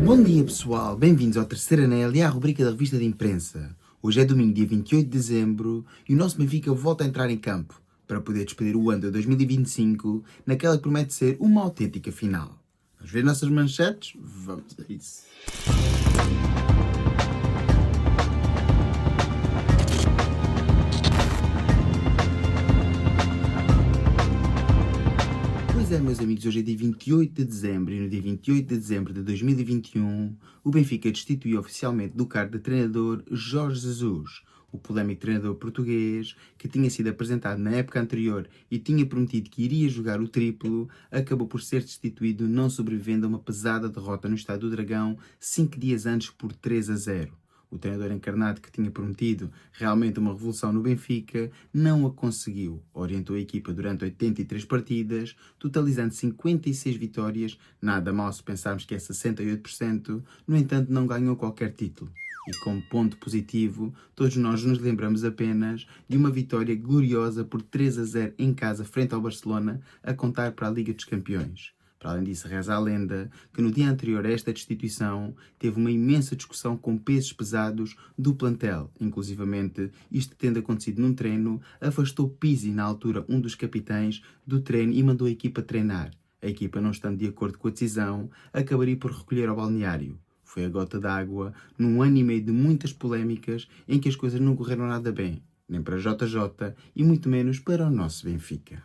Bom dia pessoal, bem-vindos ao Terceiro Anel e à rubrica da revista de imprensa. Hoje é domingo, dia 28 de dezembro, e o nosso Benfica volta a entrar em campo para poder despedir o ano de 2025 naquela que promete ser uma autêntica final. Vamos ver nossas manchetes? Vamos a isso. Pois é, meus amigos, hoje é dia 28 de dezembro e no dia 28 de dezembro de 2021 o Benfica destituiu oficialmente do cargo de treinador Jorge Jesus, o polémico treinador português que tinha sido apresentado na época anterior e tinha prometido que iria jogar o triplo, acabou por ser destituído, não sobrevivendo a uma pesada derrota no Estádio do Dragão 5 dias antes por 3-0. O treinador encarnado que tinha prometido realmente uma revolução no Benfica não a conseguiu. Orientou a equipa durante 83 partidas, totalizando 56 vitórias, nada mal se pensarmos que é 68%, no entanto não ganhou qualquer título. E como ponto positivo, todos nós nos lembramos apenas de uma vitória gloriosa por 3-0 em casa frente ao Barcelona, a contar para a Liga dos Campeões. Para além disso, reza a lenda que no dia anterior a esta destituição teve uma imensa discussão com pesos pesados do plantel. Inclusivamente, isto tendo acontecido num treino, afastou Pizzi, na altura um dos capitães, do treino e mandou a equipa treinar. A equipa, não estando de acordo com a decisão, acabaria por recolher ao balneário. Foi a gota d'água num ano e meio de muitas polémicas em que as coisas não correram nada bem, nem para JJ e muito menos para o nosso Benfica.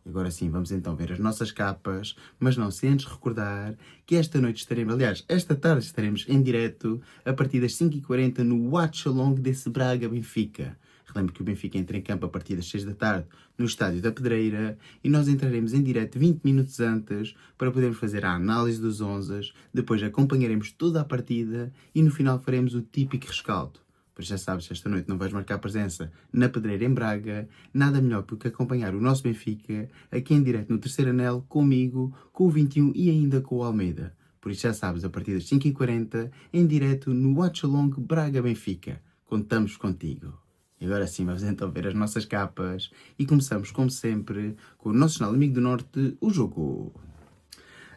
Agora sim, vamos então ver as nossas capas, mas não sem antes recordar que esta noite estaremos, aliás, esta tarde estaremos em direto a partir das 5h40 no Watch Along desse Braga-Benfica. Relembro que o Benfica entra em campo a partir das 6 da tarde no Estádio da Pedreira e nós entraremos em direto 20 minutos antes para podermos fazer a análise dos 11, depois acompanharemos toda a partida e no final faremos o típico rescaldo. Pois já sabes, se esta noite não vais marcar presença na Pedreira em Braga, nada melhor do que acompanhar o nosso Benfica aqui em direto no Terceiro Anel, comigo, com o 21 e ainda com o Almeida. Por isso já sabes, a partir das 5h40, em direto no Watch Along Braga-Benfica. Contamos contigo. E agora sim, vamos então ver as nossas capas e começamos, como sempre, com o nosso jornal Amigo do Norte, o jogo.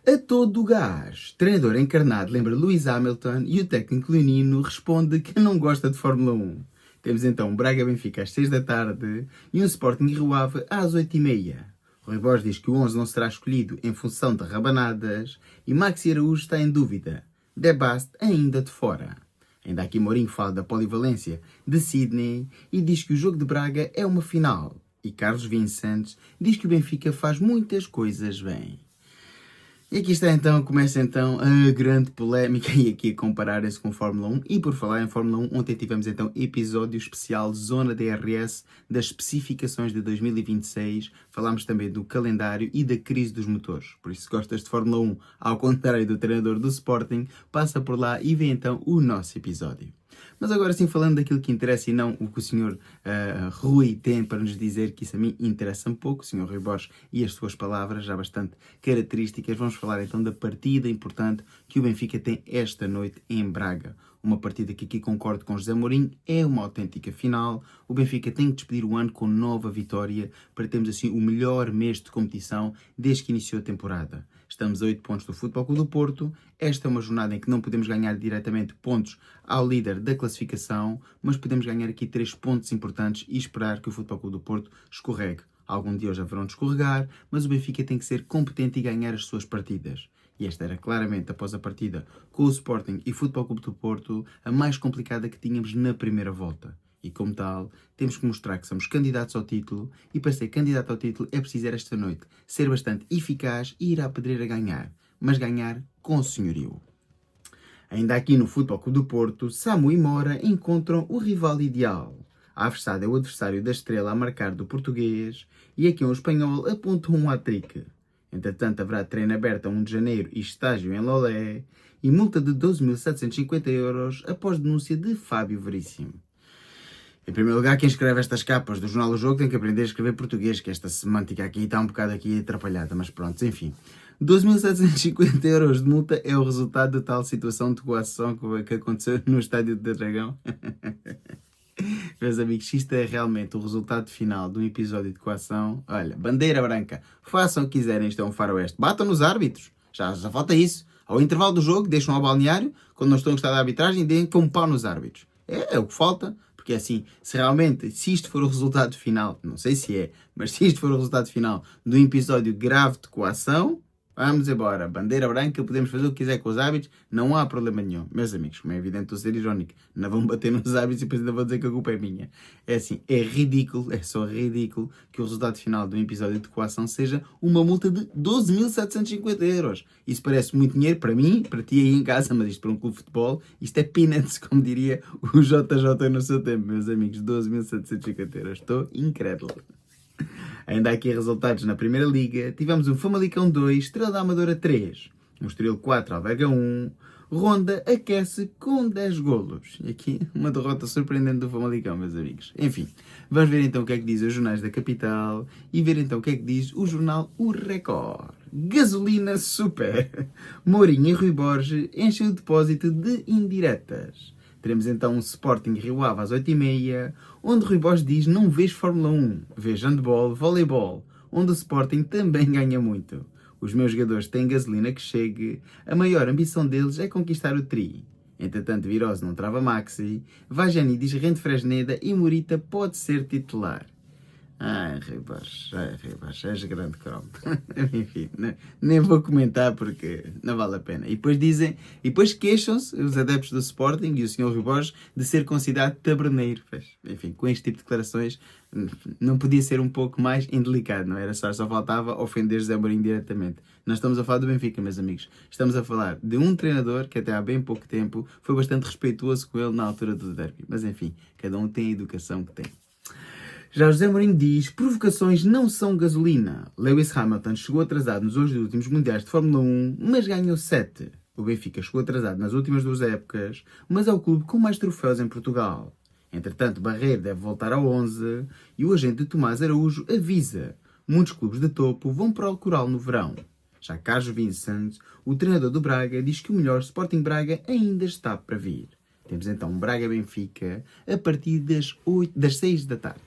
A todo o gás, treinador encarnado lembra Lewis Hamilton e o técnico leonino responde que não gosta de Fórmula 1. Temos então um Braga-Benfica às 6 da tarde e um Sporting Rio Ave às 8h30. Rui Borges diz que o 11 não será escolhido em função de rabanadas e Maxi Araújo está em dúvida. De Bast ainda de fora. Ainda aqui Mourinho fala da polivalência de Sydney e diz que o jogo de Braga é uma final. E Carlos Vincent diz que o Benfica faz muitas coisas bem. E aqui está então, começa então a grande polémica e aqui a comparar-se com Fórmula 1. E por falar em Fórmula 1, ontem tivemos então episódio especial Zona DRS das especificações de 2026. Falámos também do calendário e da crise dos motores. Por isso, se gostas de Fórmula 1, ao contrário do treinador do Sporting, passa por lá e vê então o nosso episódio. Mas agora sim, falando daquilo que interessa e não o que o Sr. Rui tem para nos dizer, que isso a mim interessa um pouco, o Sr. Rui Borges e as suas palavras, já bastante características, vamos falar então da partida importante que o Benfica tem esta noite em Braga. Uma partida que aqui concordo com José Mourinho, é uma autêntica final. O Benfica tem que despedir o ano com nova vitória para termos assim o melhor mês de competição desde que iniciou a temporada. Estamos a 8 pontos do Futebol Clube do Porto. Esta é uma jornada em que não podemos ganhar diretamente pontos ao líder da classificação, mas podemos ganhar aqui 3 pontos importantes e esperar que o Futebol Clube do Porto escorregue. Algum dia já verão de escorregar, mas o Benfica tem que ser competente e ganhar as suas partidas. E esta era claramente, após a partida com o Sporting e Futebol Clube do Porto, a mais complicada que tínhamos na primeira volta. E como tal, temos que mostrar que somos candidatos ao título e para ser candidato ao título é preciso esta noite ser bastante eficaz e ir à pedreira ganhar, mas ganhar com senhorio. Ainda aqui no Futebol Clube do Porto, Samu e Mora encontram o rival ideal. A Aversado é o adversário da Estrela a marcar do português e aqui um espanhol aponta um hat-trick. Entretanto, haverá treino aberto a 1 de janeiro e estágio em Lolé e multa de 12.750 euros após denúncia de Fábio Veríssimo. Em primeiro lugar, quem escreve estas capas do Jornal do Jogo tem que aprender a escrever português, que esta semântica aqui está um bocado aqui atrapalhada, mas pronto, enfim. 12.750 euros de multa é o resultado da tal situação de coação que aconteceu no Estádio do Dragão. Meus amigos, isto é realmente o resultado final de um episódio de coação. Olha, bandeira branca, façam o que quiserem, isto é um faroeste. Batam nos árbitros, já falta isso. Ao intervalo do jogo, deixam ao balneário, quando não estão a gostar da arbitragem, deem com um pau nos árbitros. É o que falta, porque assim, se isto for o resultado final, não sei se é, mas se isto for o resultado final de um episódio grave de coação, vamos embora. Bandeira branca, podemos fazer o que quiser com os hábitos, não há problema nenhum. Meus amigos, como é evidente, estou a ser irónico. Não vão bater nos hábitos e depois ainda vão dizer que a culpa é minha. É assim, é ridículo, é só ridículo que o resultado final de um episódio de coação seja uma multa de 12.750 euros. Isso parece muito dinheiro para mim, para ti aí em casa, mas isto para um clube de futebol, isto é peanuts, como diria o JJ no seu tempo, meus amigos. 12.750 euros. Estou incrédulo. Ainda há aqui resultados na Primeira Liga. Tivemos um Famalicão 2, Estrela da Amadora 3, um Estoril 4, Alverca 1. Ronda aquece com 10 golos. E aqui uma derrota surpreendente do Famalicão, meus amigos. Enfim, vamos ver então o que é que diz os jornais da capital e ver então o que é que diz o jornal O Record. Gasolina super. Mourinho e Rui Borges enchem o depósito de indiretas. Teremos então um Sporting Rio Ave às 8h30, onde Rui Borges diz não vês Fórmula 1, vês handball, voleibol, onde o Sporting também ganha muito. Os meus jogadores têm gasolina que chegue, a maior ambição deles é conquistar o tri. Entretanto, Virose não trava Maxi, Vajani diz rende Fresneda e Morita pode ser titular. Rui Borges, és grande cromo. Enfim, nem vou comentar porque não vale a pena. E depois queixam-se os adeptos do Sporting e o Sr. Rui Borges de ser considerado taberneiro. Enfim, com este tipo de declarações não podia ser um pouco mais indelicado, não era? Só faltava ofender José Mourinho diretamente. Nós estamos a falar do Benfica, meus amigos. Estamos a falar de um treinador que até há bem pouco tempo foi bastante respeituoso com ele na altura do derby. Mas enfim, cada um tem a educação que tem. Já José Mourinho diz, provocações não são gasolina. Lewis Hamilton chegou atrasado nos dois últimos mundiais de Fórmula 1, mas ganhou 7. O Benfica chegou atrasado nas últimas 2 épocas, mas é o clube com mais troféus em Portugal. Entretanto, Barreiro deve voltar ao 11 e o agente de Tomás Araújo avisa, muitos clubes de topo vão procurá-lo no verão. Já Carlos Vincent, o treinador do Braga, diz que o melhor Sporting Braga ainda está para vir. Temos então um Braga-Benfica a partir das 6 da tarde.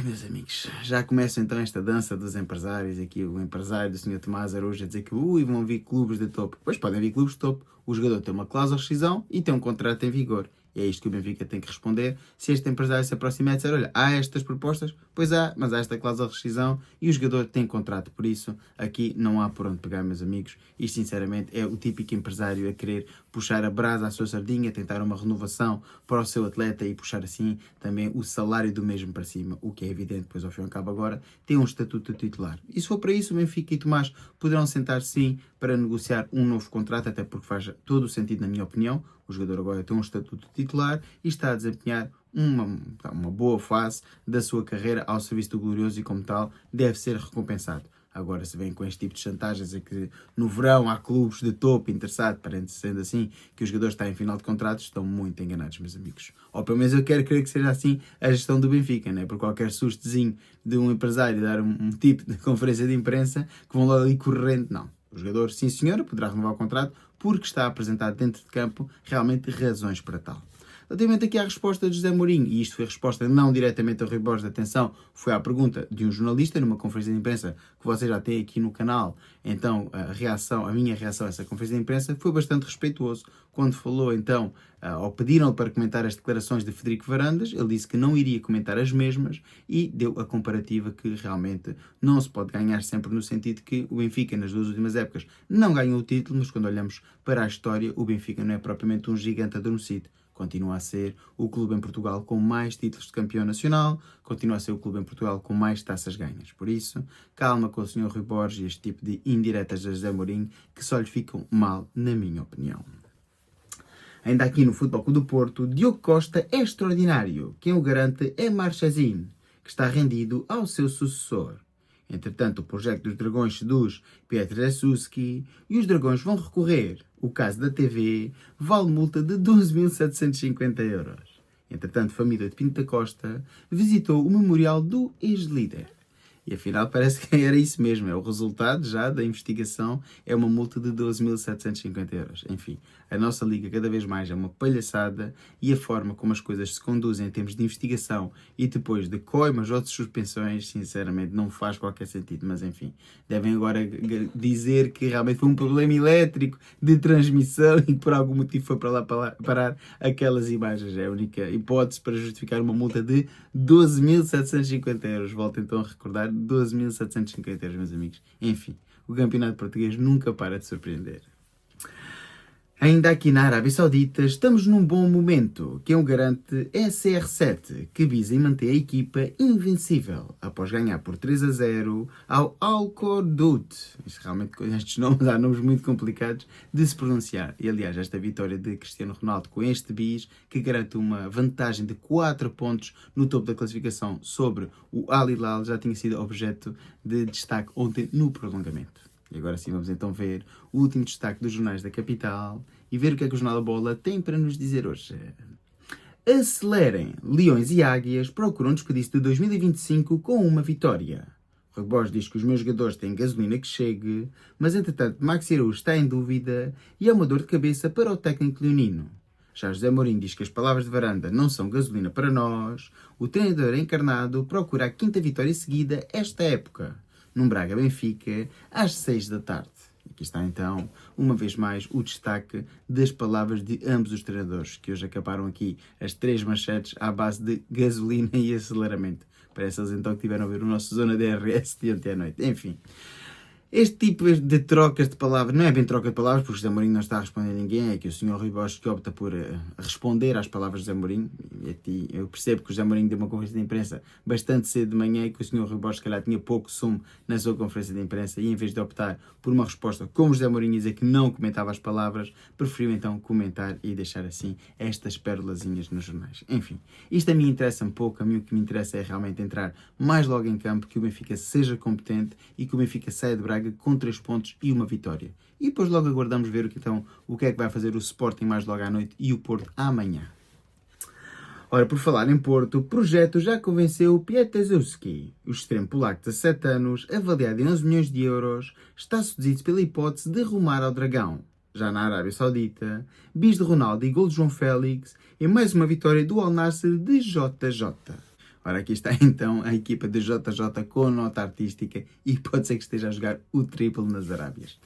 Meus amigos, já começa então esta dança dos empresários, aqui o empresário do Sr. Tomás Araújo a dizer que vão vir clubes de topo. Pois podem vir clubes de topo, o jogador tem uma cláusula de rescisão e tem um contrato em vigor. E é isto que o Benfica tem que responder. Se este empresário se aproximar e disser, olha, há estas propostas, pois há, mas há esta cláusula de rescisão e o jogador tem contrato. Por isso, aqui não há por onde pegar, meus amigos. Isto, sinceramente, é o típico empresário a querer puxar a brasa à sua sardinha, tentar uma renovação para o seu atleta e puxar assim também o salário do mesmo para cima. O que é evidente, pois ao fim e ao cabo agora tem um estatuto de titular. E se for para isso, o Benfica e Tomás poderão sentar sim para negociar um novo contrato, até porque faz todo o sentido, na minha opinião. O jogador agora tem um estatuto de titular e está a desempenhar uma boa fase da sua carreira ao serviço do Glorioso e, como tal, deve ser recompensado. Agora, se vem com este tipo de chantagens, é que no verão há clubes de topo interessados, sendo assim que o jogador está em final de contrato, estão muito enganados, meus amigos. Ou pelo menos eu quero crer que seja assim a gestão do Benfica, né? Por qualquer sustozinho de um empresário dar um tipo de conferência de imprensa que vão lá ali correndo, não. O jogador, sim senhora, poderá renovar o contrato porque está a apresentar dentro de campo realmente razões para tal. Relativamente aqui à resposta de José Mourinho, e isto foi a resposta não diretamente a Rui Borges, atenção, foi à pergunta de um jornalista numa conferência de imprensa que vocês já têm aqui no canal. Então a minha reação a essa conferência de imprensa foi bastante respeituoso. Quando falou então, ou pediram para comentar as declarações de Frederico Varandas, ele disse que não iria comentar as mesmas e deu a comparativa que realmente não se pode ganhar sempre no sentido que o Benfica nas 2 últimas épocas não ganhou o título, mas quando olhamos para a história, o Benfica não é propriamente um gigante adormecido. Continua a ser o clube em Portugal com mais títulos de campeão nacional, continua a ser o clube em Portugal com mais taças ganhas. Por isso, calma com o Sr. Rui Borges e este tipo de indiretas de José Mourinho que só lhe ficam mal, na minha opinião. Ainda aqui no Futebol Clube do Porto, Diogo Costa é extraordinário. Quem o garante é Marchesín, que está rendido ao seu sucessor. Entretanto, o projeto dos Dragões seduz Pietr Zasuski e os Dragões vão recorrer. O caso da TV vale multa de 12.750 euros. Entretanto, a família de Pinto da Costa visitou o memorial do ex-líder. E afinal parece que era isso mesmo, é o resultado já da investigação, é uma multa de 12.750 euros. Enfim, a nossa liga cada vez mais é uma palhaçada e a forma como as coisas se conduzem em termos de investigação e depois de coimas ou de suspensões, sinceramente não faz qualquer sentido. Mas enfim, devem agora dizer que realmente foi um problema elétrico de transmissão e que por algum motivo foi para lá parar aquelas imagens. É a única hipótese para justificar uma multa de 12.750 euros. Volto então a recordar, 12.750 euros, meus amigos. Enfim, o campeonato português nunca para de surpreender. Ainda aqui na Arábia Saudita, estamos num bom momento, que é um garante SR7, que visa manter a equipa invencível, após ganhar por 3-0 ao Al Qudud. Isto realmente, estes nomes, há nomes muito complicados de se pronunciar. E aliás, esta vitória de Cristiano Ronaldo com este bis, que garante uma vantagem de 4 pontos no topo da classificação sobre o Al Hilal, já tinha sido objeto de destaque ontem no prolongamento. E agora sim vamos então ver o último destaque dos jornais da capital e ver o que é que o Jornal da Bola tem para nos dizer hoje. Acelerem! Leões e Águias procuram despedir-se de 2025 com uma vitória. O Rui Borges diz que os meus jogadores têm gasolina que chegue, mas entretanto Maxi Araújo está em dúvida e é uma dor de cabeça para o técnico leonino. Já José Mourinho diz que as palavras de Varanda não são gasolina para nós. O treinador encarnado procura a quinta vitória seguida esta época, num Braga-Benfica, às 6 da tarde. Aqui está então, uma vez mais, o destaque das palavras de ambos os treinadores, que hoje acabaram aqui as 3 manchetes à base de gasolina e aceleramento. Parece eles então que tiveram a ver o nosso Zona DRS de ontem à noite. Enfim, este tipo de trocas de palavras, não é bem troca de palavras, porque o José Mourinho não está a responder a ninguém, é que o Sr. Rui Borges que opta por responder às palavras de José Mourinho. E eu percebo que o José Mourinho deu uma conferência de imprensa bastante cedo de manhã e que o Sr. Rui Borges, se calhar, tinha pouco sumo na sua conferência de imprensa e, em vez de optar por uma resposta como o José Mourinho dizer que não comentava as palavras, preferiu então comentar e deixar assim estas pérolazinhas nos jornais. Enfim, isto a mim interessa-me pouco, a mim o que me interessa é realmente entrar mais logo em campo, que o Benfica seja competente e que o Benfica saia de Braga com 3 pontos e uma vitória. E depois logo aguardamos ver então o que é que vai fazer o Sporting mais logo à noite e o Porto amanhã. Ora, por falar em Porto, o projeto já convenceu Piatezuski. O extremo polaco de 17 anos, avaliado em 11 milhões de euros, está seduzido pela hipótese de rumar ao Dragão. Já na Arábia Saudita, bis de Ronaldo e gol de João Félix e mais uma vitória do Al Nassr de JJ. Ora, aqui está então a equipa de JJ com nota artística e pode ser que esteja a jogar o triplo nas Arábias.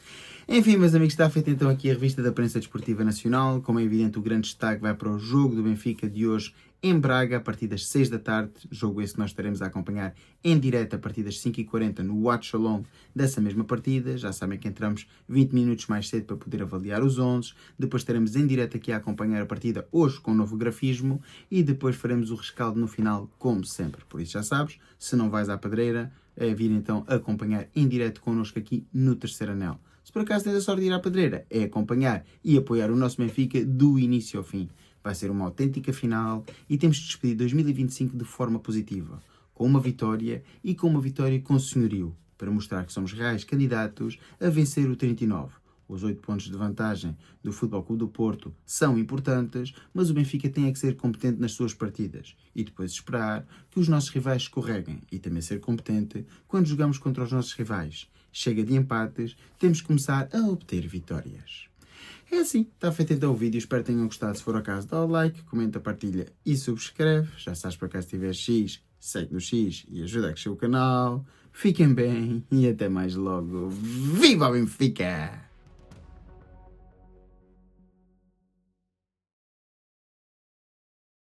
Enfim, meus amigos, está feita então aqui a revista da Prensa Desportiva Nacional. Como é evidente, o grande destaque vai para o jogo do Benfica de hoje em Braga, a partir das 6 da tarde. Jogo esse que nós estaremos a acompanhar em direto a partir das 5h40 no Watch Along dessa mesma partida. Já sabem que entramos 20 minutos mais cedo para poder avaliar os 11. Depois estaremos em direto aqui a acompanhar a partida hoje com um novo grafismo e depois faremos o rescaldo no final, como sempre. Por isso já sabes, se não vais à pedreira, é vir então acompanhar em direto connosco aqui no Terceiro Anel. Se por acaso tens a sorte de ir à pedreira, é acompanhar e apoiar o nosso Benfica do início ao fim. Vai ser uma autêntica final e temos de despedir 2025 de forma positiva, com uma vitória e com uma vitória com senhorio, para mostrar que somos reais candidatos a vencer o 39. Os 8 pontos de vantagem do Futebol Clube do Porto são importantes, mas o Benfica tem que ser competente nas suas partidas e depois esperar que os nossos rivais escorreguem e também ser competente quando jogamos contra os nossos rivais. Chega de empates, temos que começar a obter vitórias. É assim, está feito então o vídeo, espero que tenham gostado. Se for o caso, dá o like, comenta, partilha e subscreve. Já sabes, para cá se tiver X, segue no X e ajuda a crescer o canal. Fiquem bem e até mais logo. Viva o Benfica!